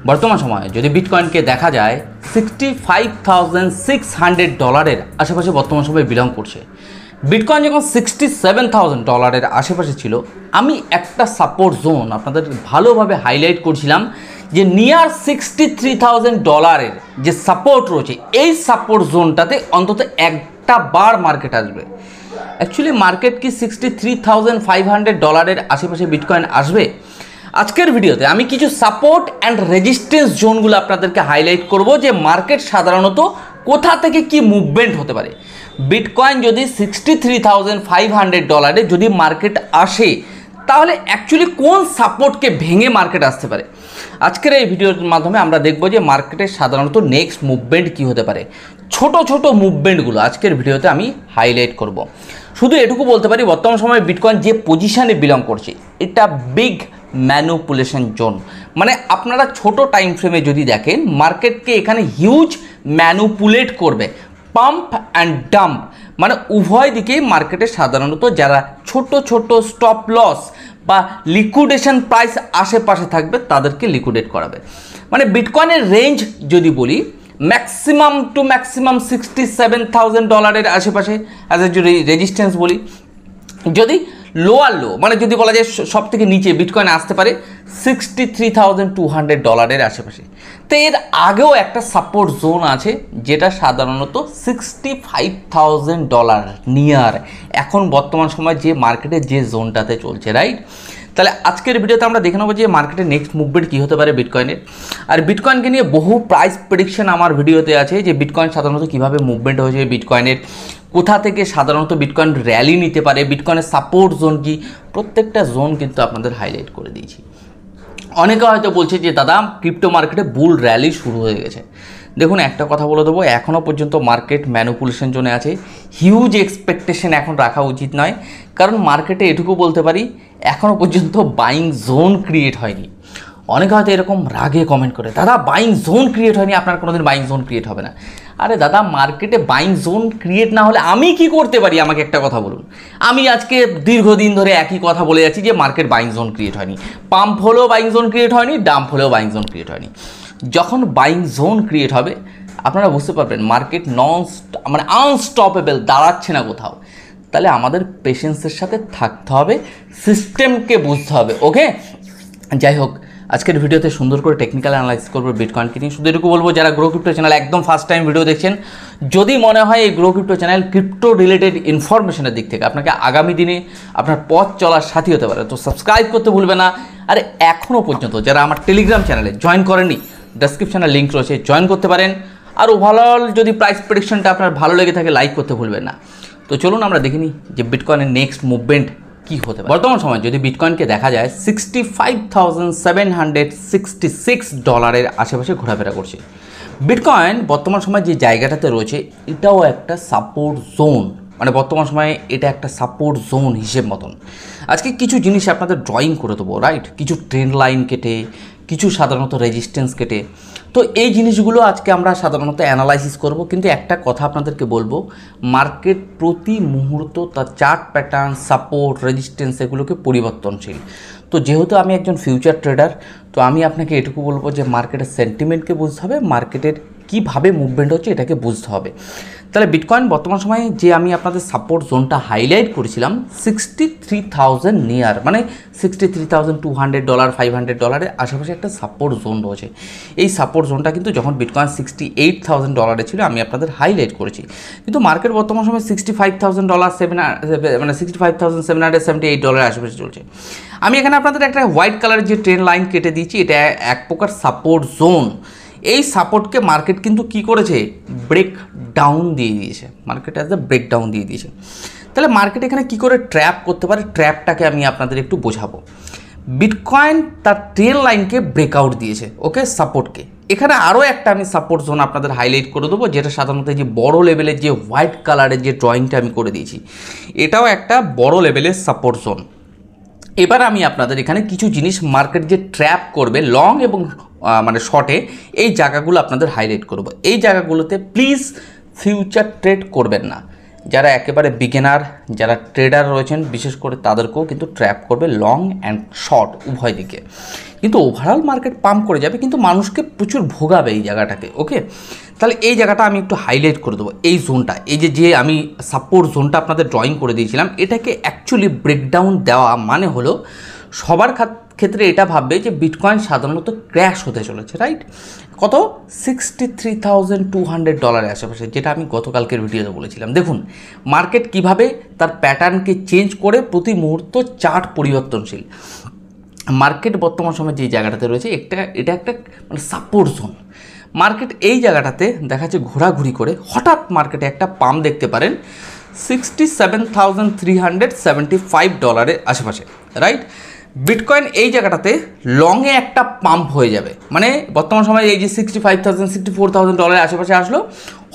বর্তমান সময়ে যদি বিটকয়েনকে দেখা যায় $65,600 আশেপাশে বর্তমান সময়ে বিলং করছে। বিটকয়েন যখন $67,000 আশেপাশে ছিল, আমি একটা সাপোর্ট জোন আপনাদের ভালোভাবে হাইলাইট করছিলাম যে নিয়ার $63,000 যে সাপোর্ট রয়েছে, এই সাপোর্ট জোনটাতে অন্তত একটা বার মার্কেট আসবে। অ্যাকচুয়ালি মার্কেট কি $63,500 আশেপাশে বিটকয়েন আসবে? আজকের ভিডিওতে আমি কিছু সাপোর্ট অ্যান্ড রেজিস্ট্যান্স জোনগুলো আপনাদেরকে হাইলাইট করব যে মার্কেট সাধারণত কোথা থেকে কি মুভমেন্ট হতে পারে। বিটকয়েন যদি $63,500 যদি মার্কেট আসে, তাহলে অ্যাকচুয়ালি কোন সাপোর্টকে ভেঙে মার্কেট আসতে পারে। আজকের এই ভিডিওর মাধ্যমে আমরা দেখব যে মার্কেটের সাধারণত নেক্সট মুভমেন্ট কি হতে পারে। ছোট ছোট মুভমেন্টগুলো আজকের ভিডিওতে আমি হাইলাইট করব। শুধু এটুকু বলতে পারি, বর্তমান সময়ে বিটকয়েন যে পজিশানে বিলং করছে, এটা বিগ ম্যানুপুলেশন জোন। মানে আপনারা ছোট টাইম ফ্রেমে যদি দেখেন, মার্কেটকে এখানে হিউজ ম্যানুপুলেট করবে, পাম্প অ্যান্ড ডাম্প, মানে উভয় দিকেই মার্কেটে সাধারণত যারা ছোট ছোট স্টপ লস বা লিকুইডেশন প্রাইস আশেপাশে থাকবে তাদেরকে লিকুইডেট করাবে। মানে বিটকয়েনের রেঞ্জ যদি বলি, ম্যাক্সিমাম টু ম্যাক্সিমাম $67,000 আশেপাশে অ্যাজ এ যদি রেজিস্ট্যান্স বলি। যদি লোয়ার লো মানে যদি বলা যায় সব থেকে নিচে বিটকয়েন আসতে পারে $63,200 আশেপাশে। তো এর আগেও একটা সাপোর্ট জোন আছে যেটা সাধারণত $65,000 নিয়ার এখন বর্তমান সময় যে মার্কেটে যে জোনটাতে চলছে, রাইট? তাহলে আজকের ভিডিওতে আমরা দেখে নেবো যে মার্কেটের নেক্সট মুভমেন্ট কী হতে পারে বিটকয়েনের। আর বিটকয়েনকে নিয়ে বহু প্রাইস প্রেডিকশন আমার ভিডিওতে আছে যে বিটকয়েন সাধারণত কীভাবে মুভমেন্ট হয়েছে, বিটকয়েনের কোথা থেকে সাধারণত বিটকয়েন র্যালি নিতে পারে, বিটকয়েনের সাপোর্ট জোন কি, প্রত্যেকটা জোন কিন্তু আপনাদের হাইলাইট করে দিয়েছি। অনেকে হয়তো বলছে যে দাদা ক্রিপ্টো মার্কেটে বুল র্যালি শুরু হয়ে গেছে। দেখুন, একটা কথা বলে দেবো, এখনও পর্যন্ত মার্কেট ম্যানুপুলেশন জোনে আছে। হিউজ এক্সপেকটেশন এখন রাখা উচিত নয়, কারণ মার্কেটে এটুকু বলতে পারি এখনও পর্যন্ত বাইং জোন ক্রিয়েট হয়নি। অনেকে হয়তো এরকম রাগে কমেন্ট করে, দাদা বাইং জোন ক্রিয়েট হয়নি, আপনার কোনোদিন বাইং জোন ক্রিয়েট হবে না। আরে দাদা, মার্কেটে বাইং জোন ক্রিয়েট না হলে আমি কি করতে পারি? আমাকে একটা কথা বলুন। আমি আজকে দীর্ঘদিন ধরে একই কথা বলে যাচ্ছি যে মার্কেট বাইং জোন ক্রিয়েট হয়নি, পাম্প হলেও বাইং জোন ক্রিয়েট হয়নি, ডাম্প হলেও বাইং জোন ক্রিয়েট হয়নি। যখন বাইং জোন ক্রিয়েট হবে আপনারা বুঝতে পারবেন মার্কেট মানে আনস্টপেবল, দাঁড়াচ্ছে না কোথাও। তাহলে আমাদের পেশেন্সের সাথে থাকতে হবে, সিস্টেমকে বুঝতে হবে। ওকে, যাই হোক, আজকের ভিডিওতে সুন্দর করে টেকনিক্যাল অ্যানালাইসিস করবো বিটকয়েনকে নিয়ে। শুধু এটুকু বলবো, যারা গ্রো ক্রিপ্টো চ্যানেল একদম ফার্স্ট টাইম ভিডিও দেখছেন, যদি মনে হয় এই grow crypto channel crypto related ইনফরমেশনের দিক থেকে আপনাকে আগামী দিনে আপনার পথ চলার সাথী হতে পারে, তো সাবস্ক্রাইব করতে ভুলবে না। আর এখনও পর্যন্ত যারা আমার টেলিগ্রাম চ্যানেলে জয়েন করেনি, ডেসক্রিপশনে লিঙ্ক রয়েছে, জয়েন করতে পারেন। আর ওভারঅল যদি প্রাইস প্রেডিকশনটা আপনার ভালো লেগে থাকে, লাইক করতে ভুলবেন না। তো চলুন আমরা দেখে নিই যে বিটকয়েনের নেক্সট মুভমেন্ট কি হতে পারে। বর্তমান সময় যদি বিটকয়েনকে দেখা যায় $65,766 আশেপাশে ঘোরাফেরা করছে। বিটকয়েন বর্তমান সময় যে জায়গাটাতে রয়েছে এটাও একটা সাপোর্ট জোন, মানে বর্তমান সময়ে এটা একটা সাপোর্ট জোন হিসেব মতন। আজকে কিছু জিনিস আপনাদের ড্রয়িং করে দেবো, রাইট? কিছু ট্রেন্ড লাইন কেটে, কিছু সাধারণত রেজিস্ট্যান্স কেটে। তো এই জিনিসগুলো আজকে আমরা সাধারণত অ্যানালাইসিস করব। কিন্তু একটা কথা আপনাদেরকে বলবো, মার্কেট প্রতি মুহূর্ত তার চার্ট প্যাটার্ন, সাপোর্ট, রেজিস্ট্যান্স এগুলোকে পরিবর্তনশীল। তো যেহেতু আমি একজন ফিউচার ট্রেডার, তো আমি আপনাকে এটুকু বলবো যে মার্কেটের সেন্টিমেন্টকে বুঝতে হবে, মার্কেটের কীভাবে মুভমেন্ট হচ্ছে এটাকে বুঝতে হবে। তাহলে বিটকয়েন বর্তমান সময়ে যে আমি আপনাদের সাপোর্ট জোনটা হাইলাইট করেছিলাম 63,000 নিয়ার, মানে $63,200 $500 আশেপাশে একটা সাপোর্ট জোন রয়েছে। এই সাপোর্ট জোনটা কিন্তু যখন বিটকয়েন $68,000 ছিল আমি আপনাদের হাইলাইট করেছি। কিন্তু মার্কেট বর্তমান সময় $65,000 মানে $65,778 আশেপাশে চলছে। আমি এখানে আপনাদের একটা হোয়াইট কালারের যে ট্রেন লাইন কেটে দিয়েছি, এটা এক প্রকার সাপোর্ট জোন। এই সাপোর্টকে মার্কেট কিন্তু কি করেছে, ব্রেক ডাউন দিয়ে দিয়েছে। Market as a break down দিয়ে দিয়েছে। তাহলে মার্কেট এখানে কি করে ট্র্যাপ করতে পারে, ট্র্যাপটাকে আমি আপনাদের একটু বোঝাবো। বিটকয়েন তার ট্রেন লাইনকে ব্রেকআউট দিয়েছে, ওকে, সাপোর্টকে। এখানে আরও একটা আমি সাপোর্ট জোন আপনাদের হাইলাইট করে দেবো, যেটা সাধারণত যে বড় লেভেলের যে হোয়াইট কালারের যে ড্রয়িংটা আমি করে দিয়েছি, এটাও একটা বড় লেভেলের সাপোর্ট জোন। এবার আমি আপনাদের এখানে কিছু জিনিস মার্কেট যে ট্র্যাপ করবে লং এবং মানে শর্টে, এই জায়গাগুলো আপনাদের হাইলাইট করব। এই জায়গাগুলোতে প্লিজ ফিউচার ট্রেড করবেন না। যারা একেবারে বিগিনার, যারা ট্রেডার রয়েছেন বিশেষ করে তাদেরকেও কিন্তু ট্র্যাপ করবে লং অ্যান্ড শর্ট উভয় দিকে। কিন্তু ওভারঅল মার্কেট পাম্প করে যাবে, কিন্তু মানুষকে প্রচুর ভোগাবে এই জায়গাটাকে। ওকে, তাহলে এই জায়গাটা আমি একটু হাইলাইট করে দেবো। এই জোনটা, এই যে আমি সাপোর্ট জোনটা আপনাদের ড্রয়িং করে দিয়েছিলাম, এটাকে অ্যাকচুয়ালি ব্রেকডাউন দেওয়া মানে হলো সবার ক্ষেত্রে এটা ভাববে যে বিটকয়েন সাধারণত ক্র্যাশ হতে চলেছে, রাইট? কত? $63,200 আশেপাশে, যেটা আমি গতকালকের ভিডিওতে বলেছিলাম। দেখুন মার্কেট কিভাবে তার প্যাটার্নকে চেঞ্জ করে, প্রতি মুহূর্ত চার্ট পরিবর্তনশীল। মার্কেট বর্তমান সময়ে যে জায়গাটাতে রয়েছে এটা একটা মানে সাপোর্ট জোন। মার্কেট এই জায়গাটাতে দেখা যাচ্ছে ঘোরাঘুরি করে হঠাৎ মার্কেটে একটা পাম্প দেখতে পারেন $67,375 আশেপাশে, রাইট? বিটকয়েন এই জায়গাটাতে লংয়ে একটা পাম্প হয়ে যাবে, মানে বর্তমান সময়ে এই যে $65,000 $64,000 আশেপাশে আসলো,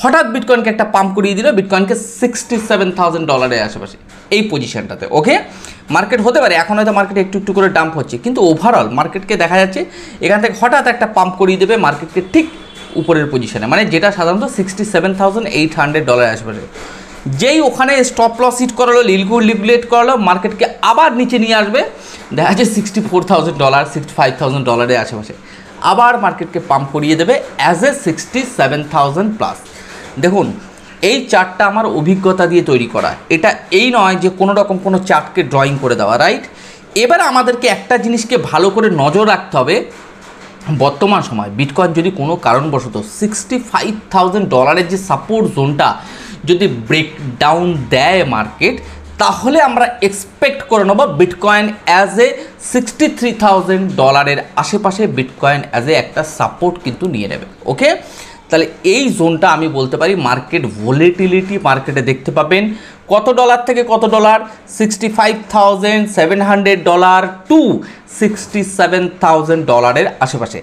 হঠাৎ বিটকয়েনকে একটা পাম্প করিয়ে দিল বিটকয়েনকে $67,000 আশেপাশে, এই পজিশনটাতে। ওকে, মার্কেট হতে পারে এখন হয়তো মার্কেট একটু একটু করে ডাম্প হচ্ছে, কিন্তু ওভারঅল মার্কেটকে দেখা যাচ্ছে এখান থেকে হঠাৎ একটা পাম্প করিয়ে দেবে মার্কেটকে ঠিক উপরের পজিশনে, মানে যেটা সাধারণত $67,800 আশেপাশে। যেই ওখানে স্টপ লস হিট করালো, লিকুইডেট করালো, মার্কেটকে আবার নিচে নিয়ে আসবে, দেখা যাচ্ছে $64,000 $65,000 আশেপাশে, আবার মার্কেটকে পাম্প করিয়ে দেবে অ্যাজ এ 67,000 প্লাস। দেখুন এই চার্টটা আমার অভিজ্ঞতা দিয়ে তৈরি করা, এটা এই নয় যে কোনো রকম কোনো চার্টকে ড্রয়িং করে দেওয়া, রাইট? এবার আমাদেরকে একটা জিনিসকে ভালো করে নজর রাখতে হবে, বর্তমান সময় বিটকয়েন যদি কোনো কারণবশত $65,000 যে সাপোর্ট জোনটা যদি ব্রেকডাউন দেয় মার্কেট, তাহলে আমরা এক্সপেক্ট করে নেব বিটকয়েন অ্যাজ এ $63,000 আশেপাশে বিটকয়েন অ্যাজ এ একটা সাপোর্ট কিন্তু নিয়ে নেবে। ওকে, তাহলে এই জোনটা আমি বলতে পারি মার্কেট ভোলেটিলিটি মার্কেটে দেখতে পাবেন কত ডলার থেকে কত ডলার, $65,700 টু $67,000 আশেপাশে।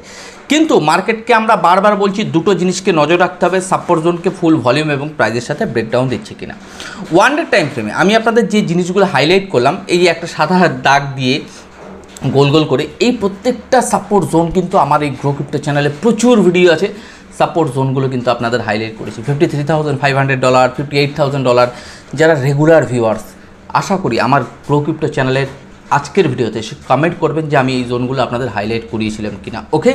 কিন্তু মার্কেটকে আমরা বারবার বলছি দুটো জিনিসকে নজর রাখতে হবে, সাপোর্ট জোনকে ফুল ভলিউম এবং প্রাইজের সাথে ব্রেকডাউন দিচ্ছে কিনা। ওয়ান ডে টাইম ফ্রেমে আমি আপনাদের যে জিনিসগুলো হাইলাইট করলাম, এই যে একটা সাদা দাগ দিয়ে গোল গোল করে, এই প্রত্যেকটা সাপোর্ট জোন কিন্তু আমার এই গ্রো ক্রিপ্টো চ্যানেলে প্রচুর ভিডিও আছে, সাপোর্ট জোনগুলো কিন্তু আপনাদের হাইলাইট করেছি। $53,500, $58,000, যারা রেগুলার ভিউয়ার্স, আশা করি আমার গ্রো ক্রিপ্টো চ্যানেলের আজকের ভিডিওতে এসে কমেন্ট করবেন যে আমি এই জোনগুলো আপনাদের হাইলাইট করিয়েছিলাম কিনা। ওকে,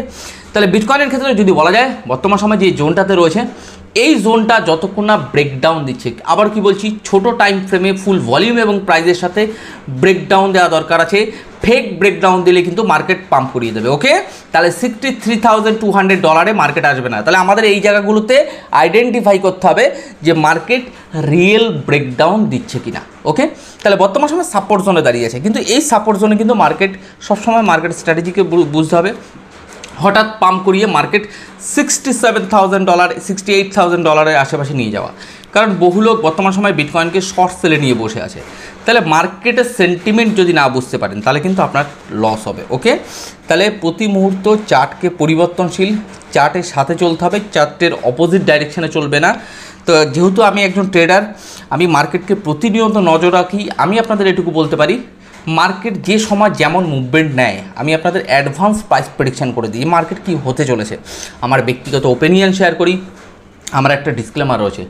তাহলে বিটকয়েনের ক্ষেত্রে যদি বলা যায় বর্তমান সময় যে জোনটাতে রয়েছে, এই জোনটা যতক্ষণ না ব্রেকডাউন দিচ্ছে, আবার কি বলছি, ছোট টাইম ফ্রেমে ফুল ভলিউম এবং প্রাইজের সাথে ব্রেকডাউন দেওয়া দরকার আছে। ফেক ব্রেকডাউন দিলে কিন্তু মার্কেট পাম্প করিয়ে দেবে। ওকে, তাহলে $63,200 মার্কেট আসবে না। তাহলে আমাদের এই জায়গাগুলোতে আইডেন্টিফাই করতে হবে যে মার্কেট রিয়েল ব্রেকডাউন দিচ্ছে কিনা। ওকে, তাহলে বর্তমান সময় সাপোর্ট জোনে দাঁড়িয়ে আছে, কিন্তু এই সাপোর্ট জোনে কিন্তু মার্কেট সবসময় মার্কেট স্ট্র্যাটেজিকে বুঝতে হবে। হঠাৎ পাম্প করিয়ে মার্কেট $67,000 $68,000 আশেপাশে নিয়ে যাওয়া, কারণ বহু লোক বর্তমান সময় বিটকয়েনকে শর্ট সেলে নিয়ে বসে আছে। তাহলে মার্কেটের সেন্টিমেন্ট যদি না বুঝতে পারেন তাহলে কিন্তু আপনার লস হবে। ওকে, তাহলে প্রতি মুহূর্ত চার্টকে পরিবর্তনশীল, চার্টের সাথে চলতে হবে, চার্টের অপোজিট ডাইরেকশানে চলবে না। তো যেহেতু আমি একজন ট্রেডার, আমি মার্কেটকে প্রতিনিয়ত নজর রাখি, আমি আপনাদের এটুকু বলতে পারি মার্কেট যে সময় যেমন মুভমেন্ট নেয়, আমি আপনাদের অ্যাডভান্স প্রাইস প্রেডিকশান করে দিই মার্কেট কী হতে চলেছে। আমার ব্যক্তিগত ওপিনিয়ন শেয়ার করি, আমার একটা ডিসক্লেমার রয়েছে,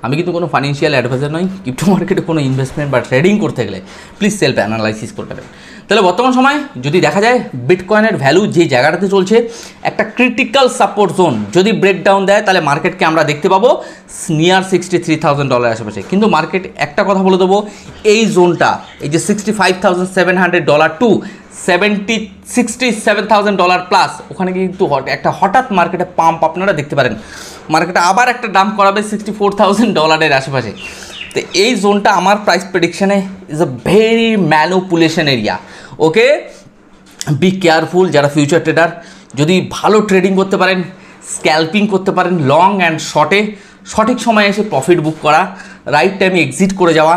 আমি কিন্তু কোনো ফাইন্যান্সিয়াল অ্যাডভাইজার নই। ক্রিপ্টো মার্কেটে কোনো ইনভেস্টমেন্ট বা ট্রেডিং করতে গেলে প্লিজ সেলফ অ্যানালাইসিস করতে পারেন। তাহলে বর্তমান সময় যদি দেখা যায় বিটকয়েনের ভ্যালু যে জায়গাটাতে চলছে, একটা ক্রিটিক্যাল সাপোর্ট জোন যদি ব্রেকডাউন দেয়, তাহলে মার্কেটকে আমরা দেখতে পাবো নিয়ার $63,000 আশেপাশে। কিন্তু মার্কেট একটা কথা বলে দেবো, এই জোনটা, এই যে $65,700 টু $67,000 প্লাস, ওখানে কিন্তু একটা হঠাৎ মার্কেটে পাম্প আপনারা দেখতে পারেন, মার্কেটে আবার একটা ডাম্প করাবে $64,000 আশেপাশে। তো এই জোনটা আমার প্রাইস প্রেডিকশানে is a very manipulation area. Okay, be careful যারা ফিউচার ট্রেডার, যদি ভালো ট্রেডিং করতে পারেন, স্ক্যাল্পিং করতে পারেন লং অ্যান্ড শর্টে, সঠিক সময়ে এসে প্রফিট বুক করা, রাইট টাইমে এক্সিট করে যাওয়া,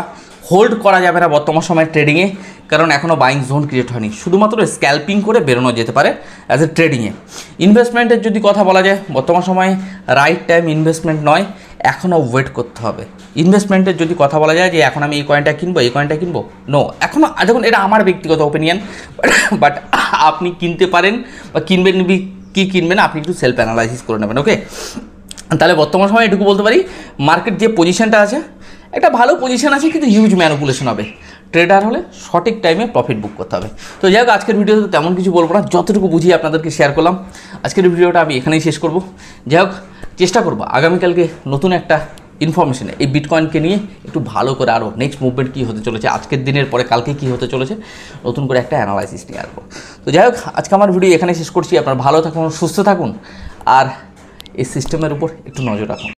হোল্ড করা যাবে না বর্তমান সময়ের ট্রেডিংয়ে, কারণ এখনও বাইং জোন ক্রিয়েট হয়নি, শুধুমাত্র স্ক্যাল্পিং করে বেরোনো যেতে পারে অ্যাজ এ ট্রেডিংয়ে। ইনভেস্টমেন্টের যদি কথা বলা যায়, বর্তমান সময়ে রাইট টাইম ইনভেস্টমেন্ট নয়, এখনও ওয়েট করতে হবে। ইনভেস্টমেন্টের যদি কথা বলা যায় যে এখন আমি এই কয়েনটা কিনবো, এই কয়েনটা কিনবো, নো, এখনও, দেখুন এটা আমার ব্যক্তিগত ওপিনিয়ন, বাট আপনি কিনতে পারেন বা কিনবেন কি কিনবেন আপনি একটু সেলফ অ্যানালাইসিস করে নেবেন। ওকে, তাহলে বর্তমান সময় এটুকু বলতে পারি মার্কেট যে পজিশনটা আছে, একটা ভালো পজিশন আছে, কিন্তু হিউজ ম্যানিপুলেশন হবে। ট্রেডার হলে সঠিক টাইমে প্রফিট বুক করতে হবে। তো যাই হোক, আজকের ভিডিওতে তেমন কিছু বলবো না, যতটুকু বুঝিয়ে আপনাদেরকে শেয়ার করলাম। আজকের ভিডিওটা আমি এখানেই শেষ করব। যাই হোক, চেষ্টা করবো আগামীকালকে নতুন একটা ইনফরমেশন এই বিটকয়েনকে নিয়ে একটু ভালো করে আরও নেক্সট মুভমেন্ট কী হতে চলেছে, আজকের দিনের পরে কালকে কী হতে চলেছে, নতুন করে একটা অ্যানালাইসিস নিয়ে আসবো। তো যাই হোক, আজকে আমার ভিডিও এখানে শেষ করছি। আপনারা ভালো থাকুন, সুস্থ থাকুন, আর এই সিস্টেমের উপর একটু নজর রাখুন।